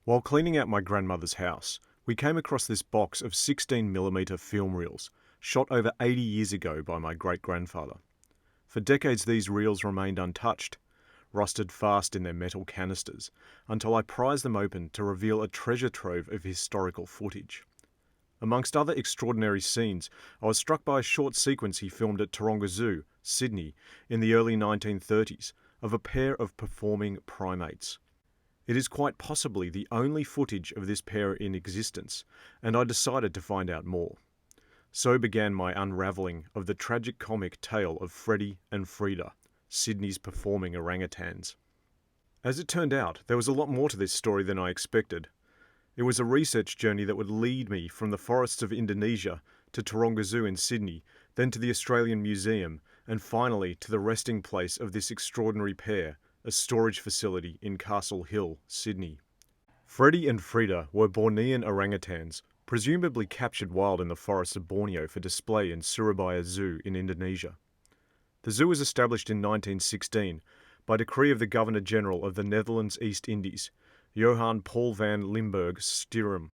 While cleaning out my grandmother's house, we came across this box of 16mm film reels, shot over 80 years ago by my great-grandfather. For decades these reels remained untouched, rusted fast in their metal canisters, until I prized them open to reveal a treasure trove of historical footage. Amongst other extraordinary scenes, I was struck by a short sequence he filmed at Taronga Zoo, Sydney, in the early 1930s, of a pair of performing primates. It is quite possibly the only footage of this pair in existence, and I decided to find out more. So began my unravelling of the tragic-comic tale of Freddie and Freda, Sydney's performing orangutans. As it turned out, there was a lot more to this story than I expected. It was a research journey that would lead me from the forests of Indonesia to Taronga Zoo in Sydney, then to the Australian Museum, and finally to the resting place of this extraordinary pair, a storage facility in Castle Hill, Sydney. Freddie and Freda were Bornean orangutans, presumably captured wild in the forests of Borneo for display in Surabaya Zoo in Indonesia. The zoo was established in 1916 by decree of the Governor-General of the Netherlands East Indies, Johan Paul van Limburg Stirum.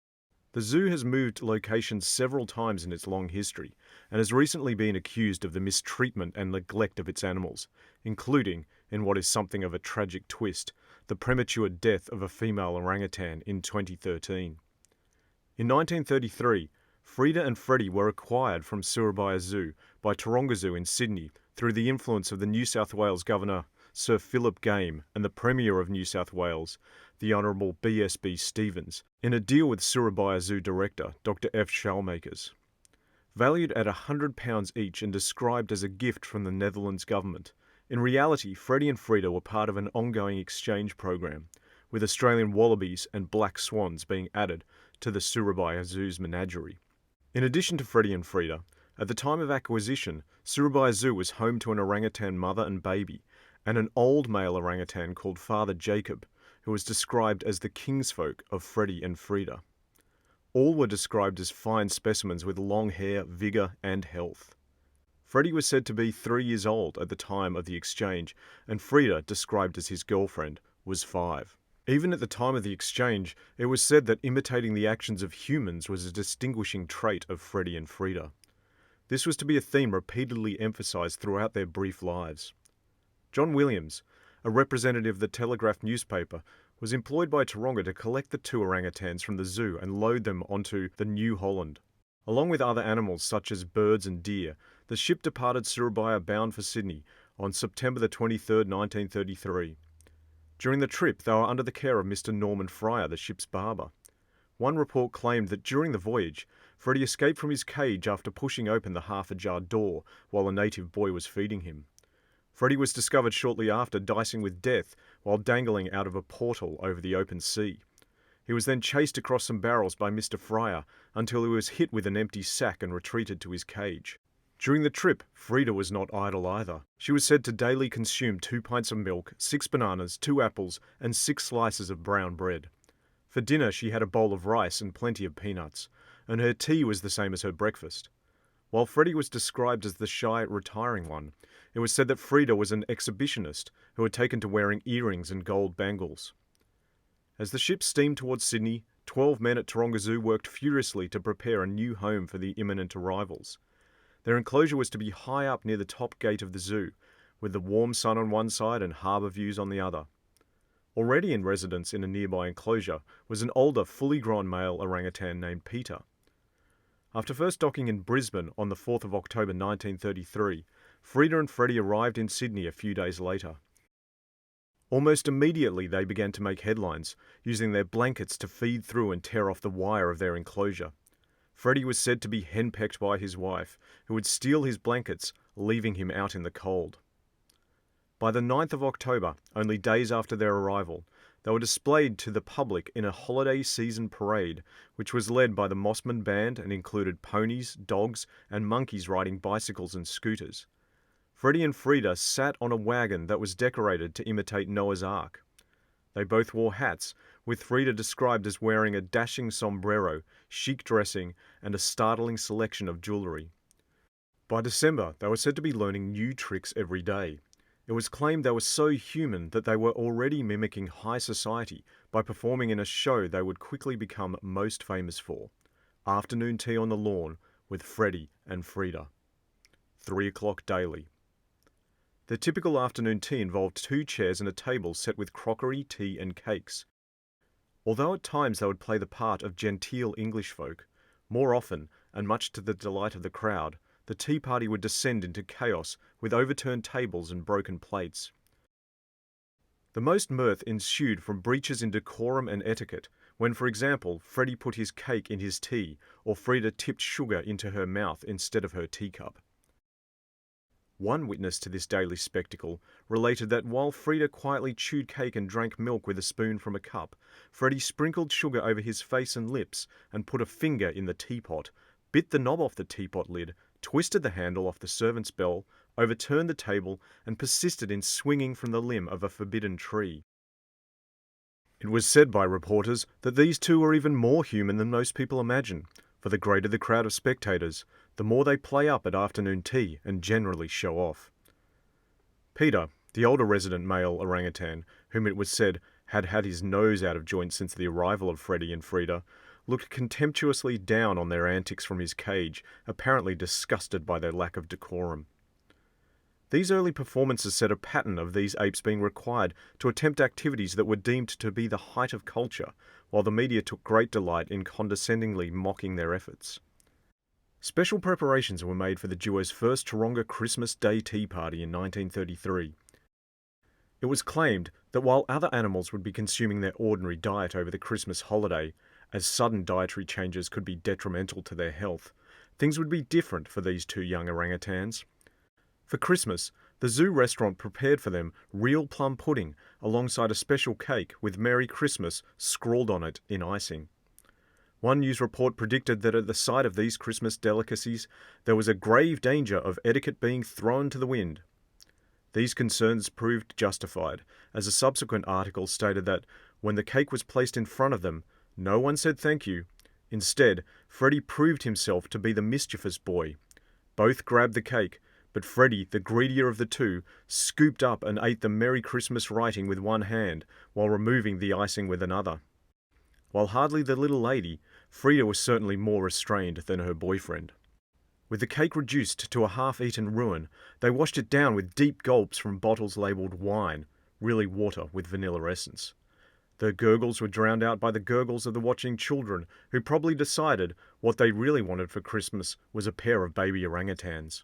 The zoo has moved locations several times in its long history and has recently been accused of the mistreatment and neglect of its animals, including, in what is something of a tragic twist, the premature death of a female orangutan in 2013. In 1933, Freda and Freddie were acquired from Surabaya Zoo by Taronga Zoo in Sydney through the influence of the New South Wales Governor Sir Philip Game and the Premier of New South Wales, the Honourable B.S.B. Stevens, in a deal with Surabaya Zoo Director Dr. F. Shellmakers. Valued at £100 each and described as a gift from the Netherlands government, in reality Freddie and Freda were part of an ongoing exchange program, with Australian wallabies and black swans being added to the Surabaya Zoo's menagerie. In addition to Freddie and Freda, at the time of acquisition, Surabaya Zoo was home to an orangutan mother and baby, and an old male orangutan called Father Jacob, who was described as the kingsfolk of Freddie and Freda. All were described as fine specimens with long hair, vigour and health. Freddie was said to be 3 years old at the time of the exchange, and Freda, described as his girlfriend, was 5. Even at the time of the exchange, it was said that imitating the actions of humans was a distinguishing trait of Freddie and Freda. This was to be a theme repeatedly emphasised throughout their brief lives. John Williams, a representative of the Telegraph newspaper, was employed by Taronga to collect the 2 orangutans from the zoo and load them onto the New Holland. Along with other animals such as birds and deer, the ship departed Surabaya bound for Sydney on September 23, 1933. During the trip, they were under the care of Mr. Norman Fryer, the ship's barber. One report claimed that during the voyage, Freddie escaped from his cage after pushing open the half-ajar door while a native boy was feeding him. Freddie was discovered shortly after dicing with death while dangling out of a portal over the open sea. He was then chased across some barrels by Mr. Fryer until he was hit with an empty sack and retreated to his cage. During the trip, Freda was not idle either. She was said to daily consume 2 pints of milk, 6 bananas, 2 apples, and 6 slices of brown bread. For dinner she had a bowl of rice and plenty of peanuts, and her tea was the same as her breakfast. While Freddie was described as the shy, retiring one, it was said that Freda was an exhibitionist who had taken to wearing earrings and gold bangles. As the ship steamed towards Sydney, 12 men at Taronga Zoo worked furiously to prepare a new home for the imminent arrivals. Their enclosure was to be high up near the top gate of the zoo, with the warm sun on one side and harbour views on the other. Already in residence in a nearby enclosure was an older, fully grown male orangutan named Peter. After first docking in Brisbane on the 4th of October 1933, Freda and Freddie arrived in Sydney a few days later. Almost immediately they began to make headlines, using their blankets to feed through and tear off the wire of their enclosure. Freddie was said to be henpecked by his wife, who would steal his blankets, leaving him out in the cold. By the 9th of October, only days after their arrival, they were displayed to the public in a holiday season parade, which was led by the Mossman Band and included ponies, dogs, and monkeys riding bicycles and scooters. Freddie and Freda sat on a wagon that was decorated to imitate Noah's Ark. They both wore hats, with Freda described as wearing a dashing sombrero, chic dressing, and a startling selection of jewellery. By December, they were said to be learning new tricks every day. It was claimed they were so human that they were already mimicking high society by performing in a show they would quickly become most famous for: Afternoon Tea on the Lawn with Freddie and Freda. 3 o'clock daily. The typical afternoon tea involved 2 chairs and a table set with crockery, tea and cakes. Although at times they would play the part of genteel English folk, more often, and much to the delight of the crowd, the tea party would descend into chaos with overturned tables and broken plates. The most mirth ensued from breaches in decorum and etiquette, when, for example, Freddie put his cake in his tea, or Freda tipped sugar into her mouth instead of her teacup. One witness to this daily spectacle related that while Freda quietly chewed cake and drank milk with a spoon from a cup, Freddie sprinkled sugar over his face and lips and put a finger in the teapot, bit the knob off the teapot lid, twisted the handle off the servant's bell, overturned the table, and persisted in swinging from the limb of a forbidden tree. It was said by reporters that these two are even more human than most people imagine, for the greater the crowd of spectators, the more they play up at afternoon tea and generally show off. Peter, the older resident male orangutan, whom it was said had had his nose out of joint since the arrival of Freddie and Freda, looked contemptuously down on their antics from his cage, apparently disgusted by their lack of decorum. These early performances set a pattern of these apes being required to attempt activities that were deemed to be the height of culture, while the media took great delight in condescendingly mocking their efforts. Special preparations were made for the duo's first Taronga Christmas Day tea party in 1933. It was claimed that while other animals would be consuming their ordinary diet over the Christmas holiday, as sudden dietary changes could be detrimental to their health, things would be different for these 2 young orangutans. For Christmas, the zoo restaurant prepared for them real plum pudding alongside a special cake with Merry Christmas scrawled on it in icing. One news report predicted that at the sight of these Christmas delicacies, there was a grave danger of etiquette being thrown to the wind. These concerns proved justified, as a subsequent article stated that when the cake was placed in front of them, no one said thank you. Instead, Freddie proved himself to be the mischievous boy. Both grabbed the cake, but Freddie, the greedier of the 2, scooped up and ate the Merry Christmas writing with one hand, while removing the icing with another. While hardly the little lady, Freda was certainly more restrained than her boyfriend. With the cake reduced to a half-eaten ruin, they washed it down with deep gulps from bottles labelled wine, really water with vanilla essence. The gurgles were drowned out by the gurgles of the watching children, who probably decided what they really wanted for Christmas was a pair of baby orangutans.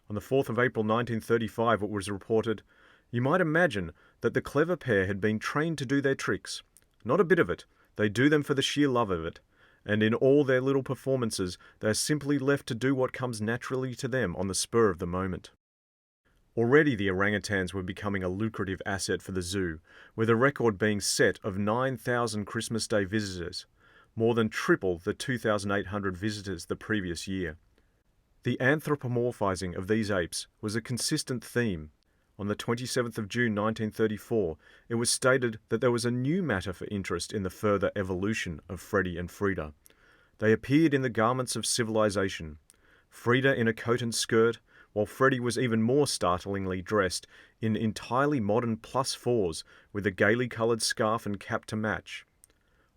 On the 4th of April 1935, it was reported, "You might imagine that the clever pair had been trained to do their tricks. Not a bit of it. They do them for the sheer love of it. And in all their little performances, they are simply left to do what comes naturally to them on the spur of the moment." Already the orangutans were becoming a lucrative asset for the zoo, with a record being set of 9,000 Christmas Day visitors, more than triple the 2,800 visitors the previous year. The anthropomorphizing of these apes was a consistent theme. On the 27th of June 1934, it was stated that there was a new matter for interest in the further evolution of Freddie and Freda. They appeared in the garments of civilization. Freda in a coat and skirt, while Freddie was even more startlingly dressed in entirely modern +4s with a gaily coloured scarf and cap to match.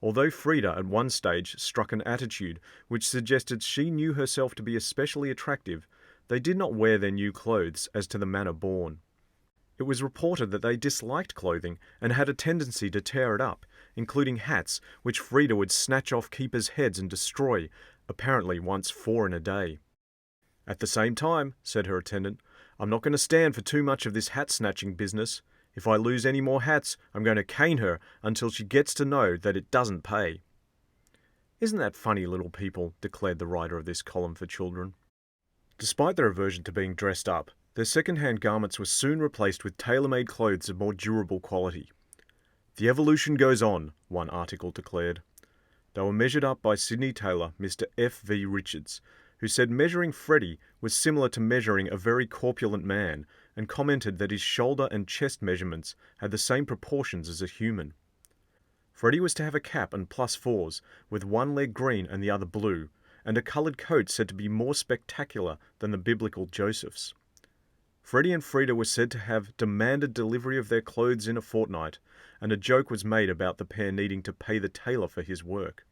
Although Freda at one stage struck an attitude which suggested she knew herself to be especially attractive, they did not wear their new clothes as to the manner born. It was reported that they disliked clothing and had a tendency to tear it up, including hats which Freda would snatch off keepers' heads and destroy, apparently once 4 in a day. "At the same time," said her attendant, "I'm not going to stand for too much of this hat-snatching business. If I lose any more hats, I'm going to cane her until she gets to know that it doesn't pay." "Isn't that funny, little people?" declared the writer of this column for children. Despite their aversion to being dressed up, their second-hand garments were soon replaced with tailor-made clothes of more durable quality. "The evolution goes on," one article declared. They were measured up by Sydney tailor Mr. F.V. Richards, who said measuring Freddie was similar to measuring a very corpulent man, and commented that his shoulder and chest measurements had the same proportions as a human. Freddie was to have a cap and +4s, with one leg green and the other blue, and a coloured coat said to be more spectacular than the biblical Joseph's. Freddie and Freda were said to have demanded delivery of their clothes in a fortnight, and a joke was made about the pair needing to pay the tailor for his work.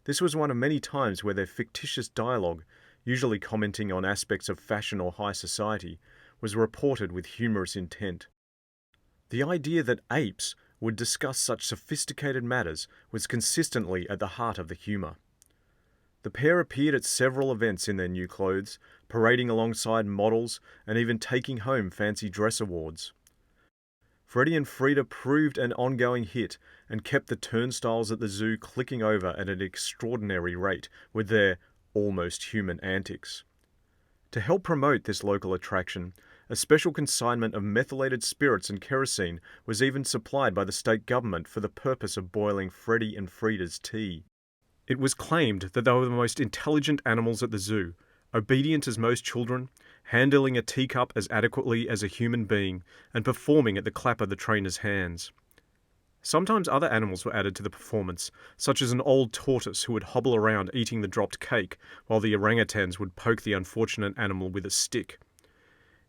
This was one of many times where their fictitious dialogue, usually commenting on aspects of fashion or high society, was reported with humorous intent. The idea that apes would discuss such sophisticated matters was consistently at the heart of the humour. The pair appeared at several events in their new clothes, parading alongside models and even taking home fancy dress awards. Freddie and Freda proved an ongoing hit and kept the turnstiles at the zoo clicking over at an extraordinary rate with their almost human antics. To help promote this local attraction, a special consignment of methylated spirits and kerosene was even supplied by the state government for the purpose of boiling Freddie and Freda's tea. It was claimed that they were the most intelligent animals at the zoo, obedient as most children, handling a teacup as adequately as a human being, and performing at the clap of the trainer's hands. Sometimes other animals were added to the performance, such as an old tortoise who would hobble around eating the dropped cake, while the orangutans would poke the unfortunate animal with a stick.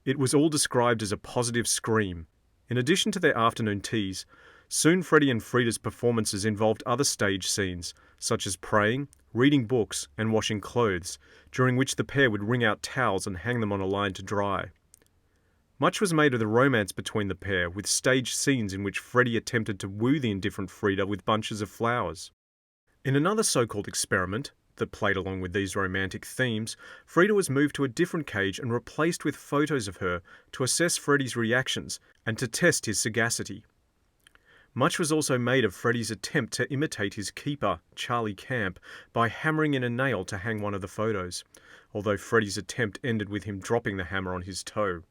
It was all described as a positive scream. In addition to their afternoon teas, soon Freddie and Freda's performances involved other stage scenes, such as praying, reading books, and washing clothes, during which the pair would wring out towels and hang them on a line to dry. Much was made of the romance between the pair, with staged scenes in which Freddie attempted to woo the indifferent Freda with bunches of flowers. In another so-called experiment that played along with these romantic themes, Freda was moved to a different cage and replaced with photos of her to assess Freddie's reactions and to test his sagacity. Much was also made of Freddie's attempt to imitate his keeper, Charlie Camp, by hammering in a nail to hang one of the photos, although Freddie's attempt ended with him dropping the hammer on his toe.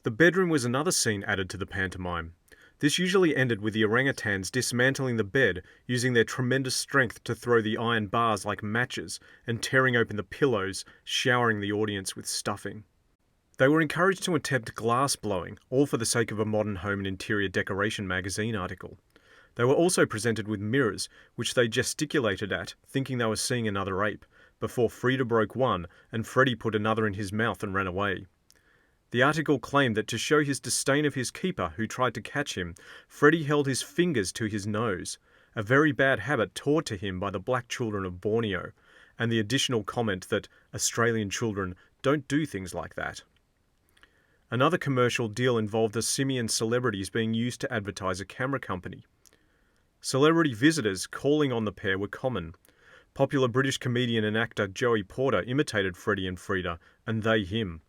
The bedroom was another scene added to the pantomime. This usually ended with the orangutans dismantling the bed, using their tremendous strength to throw the iron bars like matches and tearing open the pillows, showering the audience with stuffing. They were encouraged to attempt glass blowing, all for the sake of a Modern Home and Interior Decoration magazine article. They were also presented with mirrors, which they gesticulated at, thinking they were seeing another ape, before Freda broke one and Freddie put another in his mouth and ran away. The article claimed that to show his disdain of his keeper, who tried to catch him, Freddie held his fingers to his nose, a very bad habit taught to him by the black children of Borneo, and the additional comment that Australian children don't do things like that. Another commercial deal involved the simian celebrities being used to advertise a camera company. Celebrity visitors calling on the pair were common. Popular British comedian and actor Joey Porter imitated Freddie and Freda, and they him.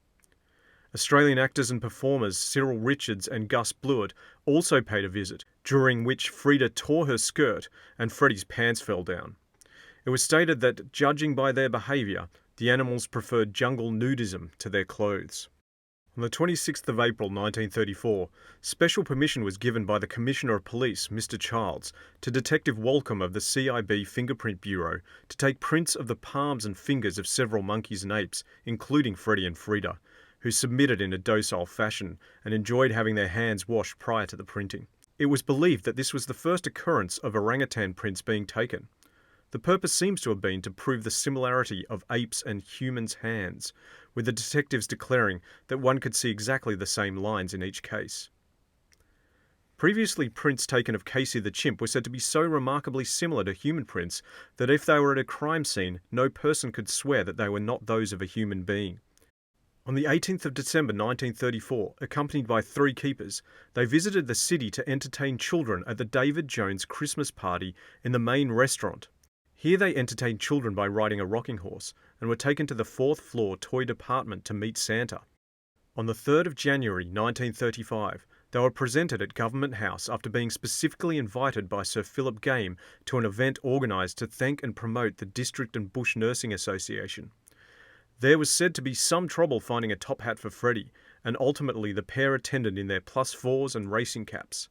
Australian actors and performers Cyril Richards and Gus Blewett also paid a visit, during which Freda tore her skirt and Freddie's pants fell down. It was stated that, judging by their behaviour, the animals preferred jungle nudism to their clothes. On the 26th of April 1934, special permission was given by the Commissioner of Police, Mr. Childs, to Detective Walcombe of the CIB Fingerprint Bureau to take prints of the palms and fingers of several monkeys and apes, including Freddie and Freda, who submitted in a docile fashion and enjoyed having their hands washed prior to the printing. It was believed that this was the first occurrence of orangutan prints being taken. The purpose seems to have been to prove the similarity of apes' and humans' hands, with the detectives declaring that one could see exactly the same lines in each case. Previously, prints taken of Casey the chimp were said to be so remarkably similar to human prints that if they were at a crime scene, no person could swear that they were not those of a human being. On the 18th of December 1934, accompanied by 3 keepers, they visited the city to entertain children at the David Jones Christmas party in the main restaurant. Here they entertained children by riding a rocking horse and were taken to the 4th floor toy department to meet Santa. On the 3rd of January 1935, they were presented at Government House after being specifically invited by Sir Philip Game to an event organised to thank and promote the District and Bush Nursing Association. There was said to be some trouble finding a top hat for Freddie, and ultimately the pair attended in their +4s and racing caps.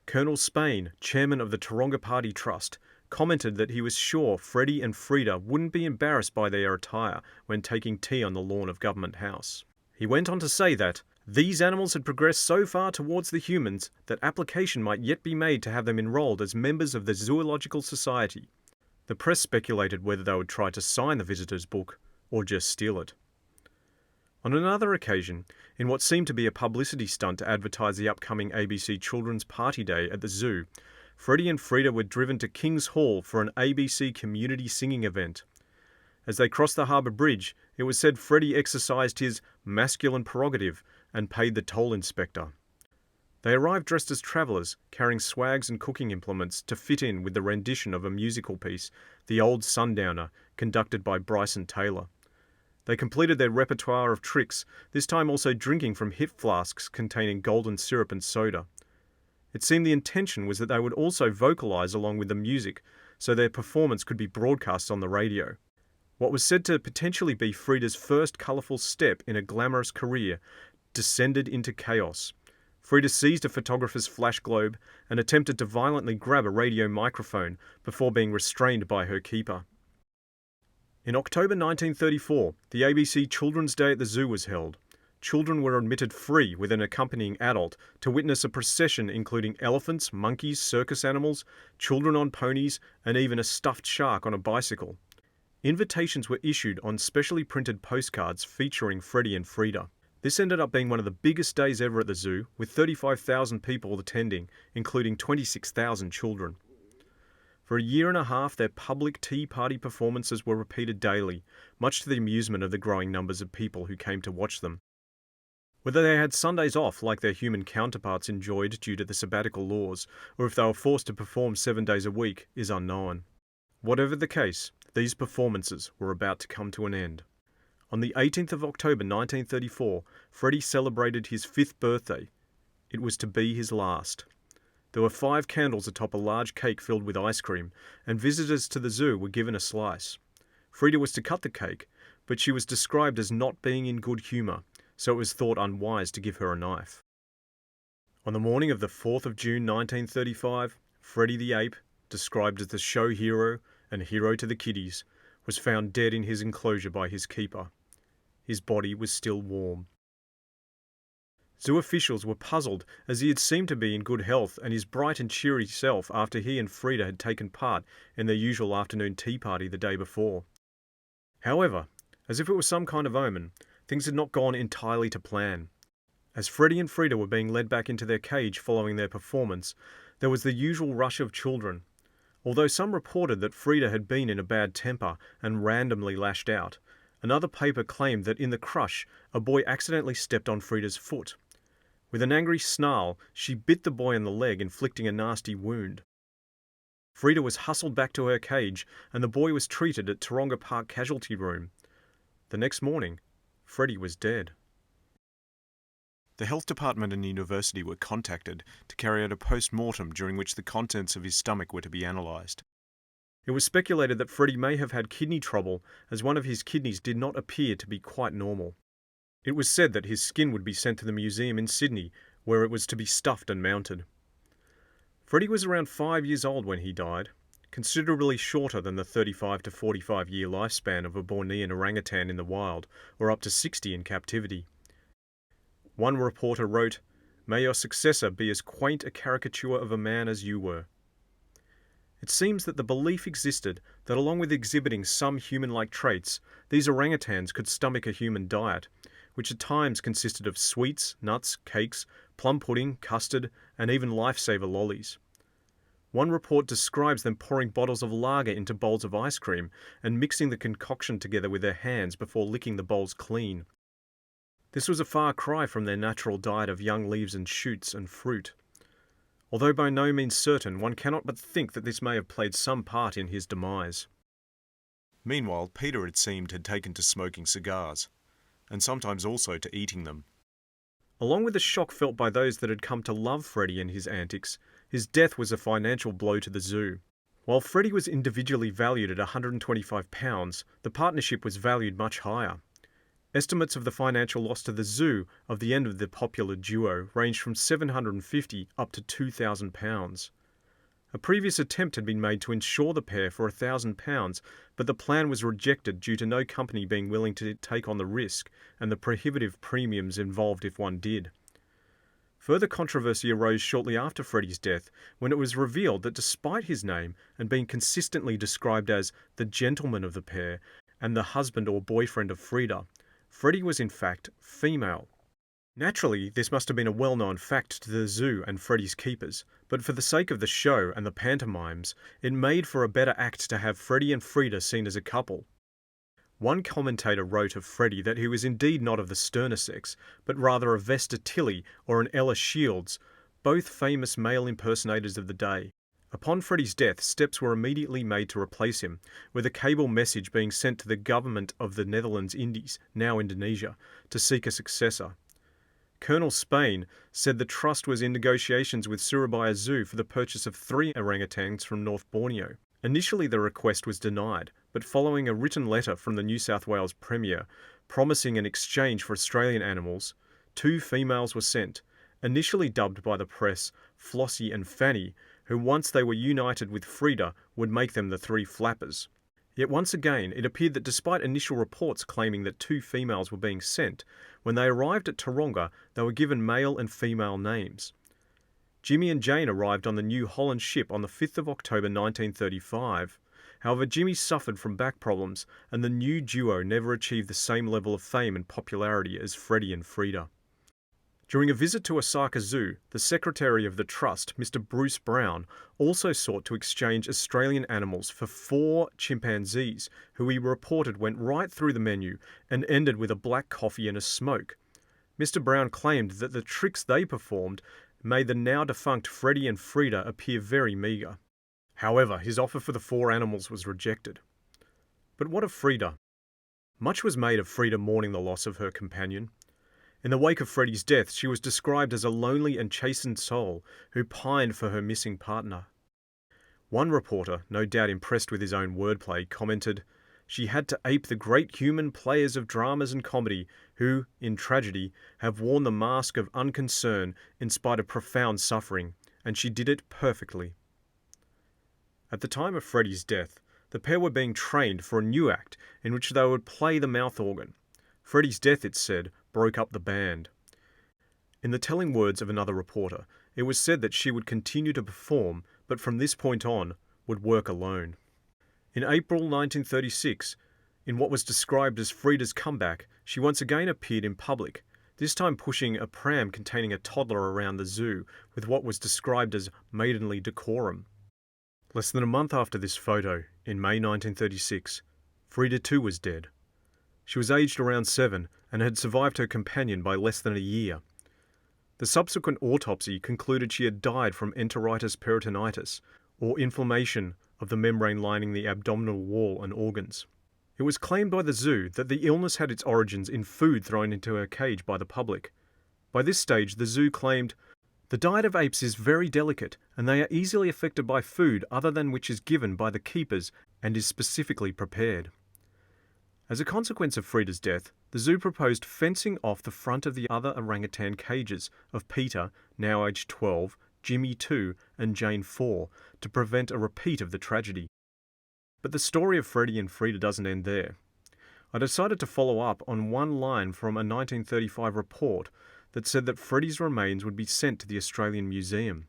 Colonel Spain, chairman of the Taronga Party Trust, commented that he was sure Freddie and Freda wouldn't be embarrassed by their attire when taking tea on the lawn of Government House. He went on to say that these animals had progressed so far towards the humans that application might yet be made to have them enrolled as members of the Zoological Society. The press speculated whether they would try to sign the visitors' book or just steal it. On another occasion, in what seemed to be a publicity stunt to advertise the upcoming ABC Children's Party Day at the zoo, Freddie and Freda were driven to King's Hall for an ABC community singing event. As they crossed the harbour bridge, it was said Freddie exercised his masculine prerogative and paid the toll inspector. They arrived dressed as travellers, carrying swags and cooking implements to fit in with the rendition of a musical piece, The Old Sundowner, conducted by Bryson Taylor. They completed their repertoire of tricks, this time also drinking from hip flasks containing golden syrup and soda. It seemed the intention was that they would also vocalise along with the music, so their performance could be broadcast on the radio. What was said to potentially be Freda's first colourful step in a glamorous career descended into chaos. Freda seized a photographer's flash globe and attempted to violently grab a radio microphone before being restrained by her keeper. In October 1934, the ABC Children's Day at the Zoo was held. Children were admitted free with an accompanying adult to witness a procession including elephants, monkeys, circus animals, children on ponies, and even a stuffed shark on a bicycle. Invitations were issued on specially printed postcards featuring Freddie and Freda. This ended up being one of the biggest days ever at the zoo, with 35,000 people attending, including 26,000 children. For a year and a half, their public tea party performances were repeated daily, much to the amusement of the growing numbers of people who came to watch them. Whether they had Sundays off like their human counterparts enjoyed due to the sabbatical laws, or if they were forced to perform 7 days a week, is unknown. Whatever the case, these performances were about to come to an end. On the 18th of October 1934, Freddie celebrated his 5th birthday. It was to be his last. There were 5 candles atop a large cake filled with ice cream, and visitors to the zoo were given a slice. Freda was to cut the cake, but she was described as not being in good humour, so it was thought unwise to give her a knife. On the morning of the 4th of June 1935, Freddie the ape, described as the show hero and hero to the kiddies, was found dead in his enclosure by his keeper. His body was still warm. Zoo officials were puzzled, as he had seemed to be in good health and his bright and cheery self after he and Freda had taken part in their usual afternoon tea party the day before. However, as if it was some kind of omen, things had not gone entirely to plan. As Freddie and Freda were being led back into their cage following their performance, there was the usual rush of children. Although some reported that Freda had been in a bad temper and randomly lashed out, another paper claimed that in the crush, a boy accidentally stepped on Freda's foot. With an angry snarl, she bit the boy on the leg, inflicting a nasty wound. Freda was hustled back to her cage, and the boy was treated at Taronga Park Casualty Room. The next morning, Freddie was dead. The health department and university were contacted to carry out a post-mortem during which the contents of his stomach were to be analysed. It was speculated that Freddie may have had kidney trouble, as one of his kidneys did not appear to be quite normal. It was said that his skin would be sent to the museum in Sydney, where it was to be stuffed and mounted. Freddie was around 5 years old when he died, considerably shorter than the 35 to 45 year lifespan of a Bornean orangutan in the wild, or up to 60 in captivity. One reporter wrote, "May your successor be as quaint a caricature of a man as you were." It seems that the belief existed that along with exhibiting some human-like traits, these orangutans could stomach a human diet, which at times consisted of sweets, nuts, cakes, plum pudding, custard, and even lifesaver lollies. One report describes them pouring bottles of lager into bowls of ice cream and mixing the concoction together with their hands before licking the bowls clean. This was a far cry from their natural diet of young leaves and shoots and fruit. Although by no means certain, one cannot but think that this may have played some part in his demise. Meanwhile, Peter, it seemed, had taken to smoking cigars, and sometimes also to eating them. Along with the shock felt by those that had come to love Freddie and his antics, his death was a financial blow to the zoo. While Freddie was individually valued at £125, the partnership was valued much higher. Estimates of the financial loss to the zoo of the end of the popular duo ranged from £750 up to £2,000. A previous attempt had been made to insure the pair for £1,000, but the plan was rejected due to no company being willing to take on the risk and the prohibitive premiums involved if one did. Further controversy arose shortly after Freddie's death, when it was revealed that despite his name and being consistently described as the gentleman of the pair and the husband or boyfriend of Freda, Freddie was in fact female. Naturally, this must have been a well-known fact to the zoo and Freddie's keepers, but for the sake of the show and the pantomimes, it made for a better act to have Freddie and Freda seen as a couple. One commentator wrote of Freddie that he was indeed not of the sterner sex, but rather a Vesta Tilly or an Ella Shields, both famous male impersonators of the day. Upon Freddie's death, steps were immediately made to replace him, with a cable message being sent to the government of the Netherlands Indies, now Indonesia, to seek a successor. Colonel Spain said the trust was in negotiations with Surabaya Zoo for the purchase of 3 orangutans from North Borneo. Initially the request was denied, but following a written letter from the New South Wales Premier promising an exchange for Australian animals, 2 females were sent, initially dubbed by the press Flossie and Fanny, who once they were united with Freda would make them the 3 flappers. Yet once again, it appeared that despite initial reports claiming that 2 females were being sent, when they arrived at Taronga, they were given male and female names. Jimmy and Jane arrived on the New Holland ship on the 5th of October 1935. However, Jimmy suffered from back problems, and the new duo never achieved the same level of fame and popularity as Freddie and Freda. During a visit to Osaka Zoo, the secretary of the trust, Mr. Bruce Brown, also sought to exchange Australian animals for 4 chimpanzees, who he reported went right through the menu and ended with a black coffee and a smoke. Mr. Brown claimed that the tricks they performed made the now defunct Freddie and Freda appear very meagre. However, his offer for the 4 animals was rejected. But what of Freda? Much was made of Freda mourning the loss of her companion. In the wake of Freddie's death, she was described as a lonely and chastened soul who pined for her missing partner. One reporter, no doubt impressed with his own wordplay, commented, "She had to ape the great human players of dramas and comedy who, in tragedy, have worn the mask of unconcern in spite of profound suffering, and she did it perfectly." At the time of Freddie's death, the pair were being trained for a new act in which they would play the mouth organ. Freddie's death, it said, broke up the band. In the telling words of another reporter, it was said that she would continue to perform, but from this point on, would work alone. In April 1936, in what was described as Freda's comeback, she once again appeared in public, this time pushing a pram containing a toddler around the zoo with what was described as maidenly decorum. Less than a month after this photo, in May 1936, Freda too was dead. She was aged around 7 and had survived her companion by less than a year. The subsequent autopsy concluded she had died from enteritis peritonitis, or inflammation of the membrane lining the abdominal wall and organs. It was claimed by the zoo that the illness had its origins in food thrown into her cage by the public. By this stage, the zoo claimed, "The diet of apes is very delicate, and they are easily affected by food other than which is given by the keepers and is specifically prepared." As a consequence of Freda's death, the zoo proposed fencing off the front of the other orangutan cages of Peter, now aged 12, Jimmy 2, and Jane 4, to prevent a repeat of the tragedy. But the story of Freddie and Freda doesn't end there. I decided to follow up on one line from a 1935 report that said that Freddie's remains would be sent to the Australian Museum.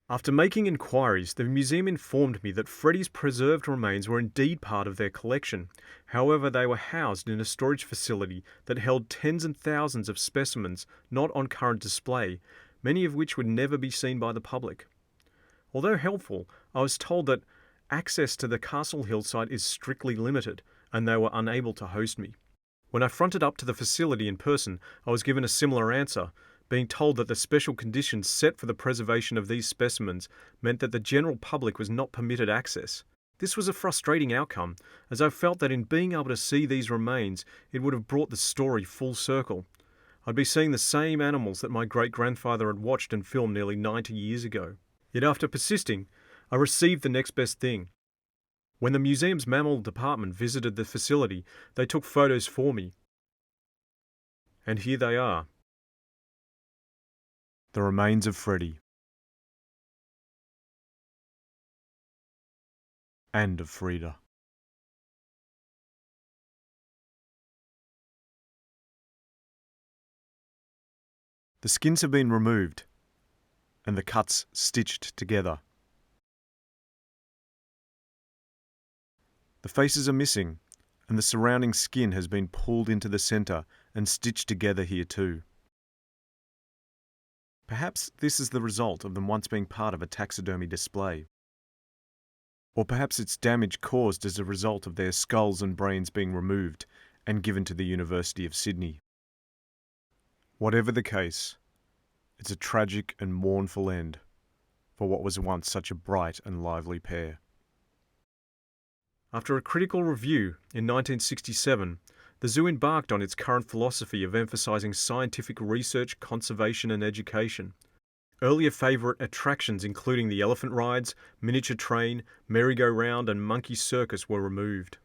After making inquiries, the museum informed me that Freddie's preserved remains were indeed part of their collection. However, they were housed in a storage facility that held tens and thousands of specimens not on current display, many of which would never be seen by the public. Although helpful, I was told that access to the Castle Hill site is strictly limited, and they were unable to host me. When I fronted up to the facility in person, I was given a similar answer, being told that the special conditions set for the preservation of these specimens meant that the general public was not permitted access. This was a frustrating outcome, as I felt that in being able to see these remains, it would have brought the story full circle. I'd be seeing the same animals that my great-grandfather had watched and filmed nearly 90 years ago. Yet after persisting, I received the next best thing. When the museum's mammal department visited the facility, they took photos for me. And here they are. The remains of Freddie. And of Freda. The skins have been removed, and the cuts stitched together. The faces are missing, and the surrounding skin has been pulled into the centre and stitched together here too. Perhaps this is the result of them once being part of a taxidermy display. Or perhaps it's damage caused as a result of their skulls and brains being removed and given to the University of Sydney. Whatever the case, it's a tragic and mournful end for what was once such a bright and lively pair. After a critical review in 1967, the zoo embarked on its current philosophy of emphasising scientific research, conservation and education. Earlier favourite attractions including the elephant rides, miniature train, merry-go-round and monkey circus were removed.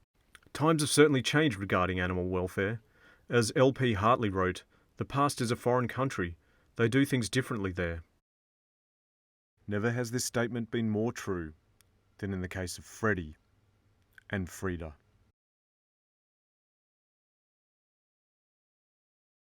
Times have certainly changed regarding animal welfare. As L.P. Hartley wrote, "The past is a foreign country. They do things differently there." Never has this statement been more true than in the case of Freddie and Freda.